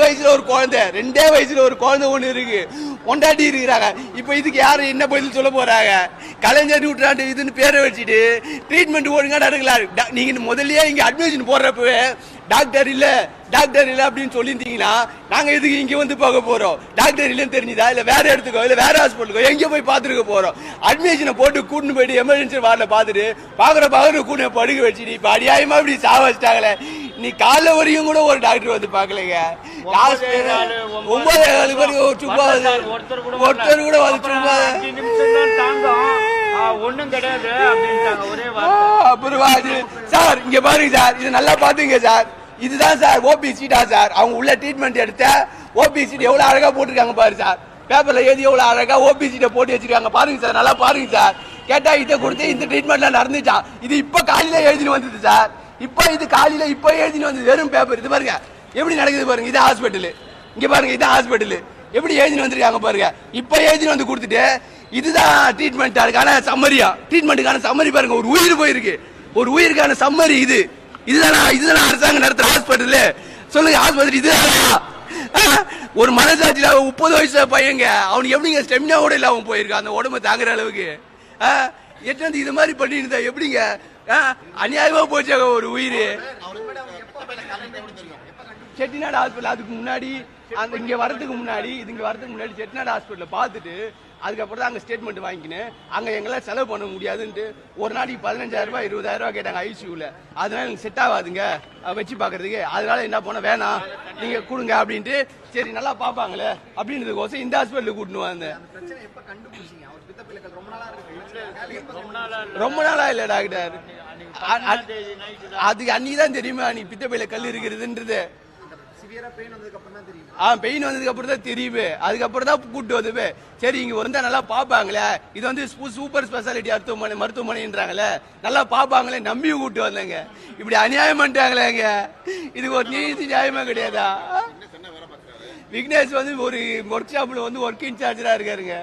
வயசுல ஒரு குழந்தை, 2 வயசுல ஒரு குழந்தை ஒண்ணு இருக்கு, கொண்டாட்டி இருக்கிறாங்க. இப்ப இதுக்கு யாரு என்ன பதில் சொல்ல போறாங்க? கலைஞர் நூற்றாண்டு இதுன்னு பேரை வச்சுட்டு ட்ரீட்மெண்ட் ஒழுங்கா நடக்கலாம். நீங்க முதல்லயே இங்க அட்மிஷன் போடுறப்பவே டாக்டர் இல்ல அப்படின்னு சொல்லியிருந்தீங்கன்னா நாங்க இதுக்கு இங்க வந்து பார்க்க போறோம். டாக்டர் இல்லன்னு தெரிஞ்சுதா? இல்ல வேற இடத்துக்கோ இல்ல வேற ஹாஸ்பிட்டலுக்கோ எங்க போய் பாத்துருக்க போறோம்? அட்மிஷனை போட்டு கூட்டு போயிட்டு எமர்ஜென்சி வார்டுல பாத்துட்டு பாக்குற கூட படுக்க வச்சுட்டு இப்ப அடியாயமா இப்படி சாவச்சிட்டாங்களே. நீ காலைல வரையும் கூட ஒரு டாக்டர் வந்து பாக்கலைங்க. 9 சும்மா ஒருத்தர் கூட வந்து சும்மா ஒண்ணும் கிடையாது அப்புறம் சார் இங்க பாருங்க சார், இது நல்லா பாத்துங்க சார். இதுதான் சார் ஓபி சீட்டா சார். அவங்க உள்ள ட்ரீட்மெண்ட் எடுத்த ஓபி சீட் எவ்வளவு அழகா போட்டிருக்காங்க பாரு சார். பேப்பர்ல எழுதி எவ்வளவு அழகா ஓபி சீட்டை போட்டு வச்சிருக்காங்க பாருங்க சார். நல்லா பாருங்க சார். கேட்டா இதை கொடுத்து இந்த ட்ரீட்மெண்ட்லாம் நடந்துச்சா? இது இப்ப காலையில எழுதினு வந்தது சார். இப்ப இது காலையில இப்ப எழுதினு வந்தது வெறும் பேப்பர். இது பாருங்க எப்படி நடக்குது பாருங்க. இது ஹாஸ்பிட்டல், இங்க பாருங்க இது ஹாஸ்பிட்டல். எப்படி எழுதினு வந்திருக்காங்க பாருங்க. இப்ப எழுதினு வந்து கொடுத்துட்டு இதுதான் ட்ரீட்மெண்ட், அதுக்கான சம்மரியா, ட்ரீட்மெண்ட்டுக்கான சம்மரி பாருங்க. ஒரு உயிர் போயிருக்கு, ஒரு உயிருக்கான சம்மரி இது. இதுதானா அரசாங்கம் நடத்துற ஹாஸ்பிட்டல்? சொல்லுங்க, ஹாஸ்பிட்டல் இதுதான். ஒரு மனசாட்சியில 30 வயசு பையங்க, அவனுக்கு எப்படிங்க ஸ்டெமினாவோட இல்ல அவன் போயிருக்கான் அந்த உடம்பு தாங்குற அளவுக்கு? எட்டு இது மாதிரி பண்ணிருந்தா எப்படிங்க? அநியாயமா போச்சாங்க ஒரு உயிர். செட்டிநாடு ஹாஸ்பிட்டல் அதுக்கு முன்னாடி அந்த இங்க வரதுக்கு முன்னாடி செட்டிநாடு ஹாஸ்பிட்டல் பார்த்துட்டு அதுக்கப்புறம் தான் அங்க ஸ்டேட்மெண்ட் வாங்கிக்கினேன். அங்க எங்களால் செலவு பண்ண முடியாதுன்ட்டு ஒரு நாளைக்கு 15,000 ரூபாய் 20,000 ரூபாய் கேட்டாங்க ஐசியூல. அதனால எனக்கு செட் ஆகாதுங்க வச்சு பாக்குறதுக்கு. அதனால என்ன பண்ண வேணாம் நீங்க கொடுங்க அப்படின்ட்டு. சரி நல்லா பாப்பாங்களே அப்படின்றதுக்கோசம் இந்த ஹாஸ்பிட்டலுக்கு கூட்டின்னு வந்தேன். ரொம்ப நாளா இல்ல டாக்டர், அதுக்கு அன்னைக்குதான் தெரியுமா நீ பித்தப்பையில கல் இருக்கிறதுன்றது. பெயின் வந்ததுக்கு அப்புறம் தான் தெரியுது. அதுக்கப்புறம் தான் கூட்டு வந்து சரி இங்க வந்தா நல்லா பாப்பாங்களே, இது வந்து சூப்பர் ஸ்பெஷாலிட்டி மருத்துவமனைன்றாங்களே, நல்லா பாப்பாங்களே நம்பி கூட்டு வந்தாங்க. இப்படி அநியாயம் பண்ணிட்டாங்களேங்க. இதுக்கு ஒரு நீதி நியாயமா கிடையாதா? விக்னேஷ் வந்து ஒரு ஒர்க் ஷாப்ல வந்து ஒர்க் இன்சார்ஜரா இருக்காருங்க.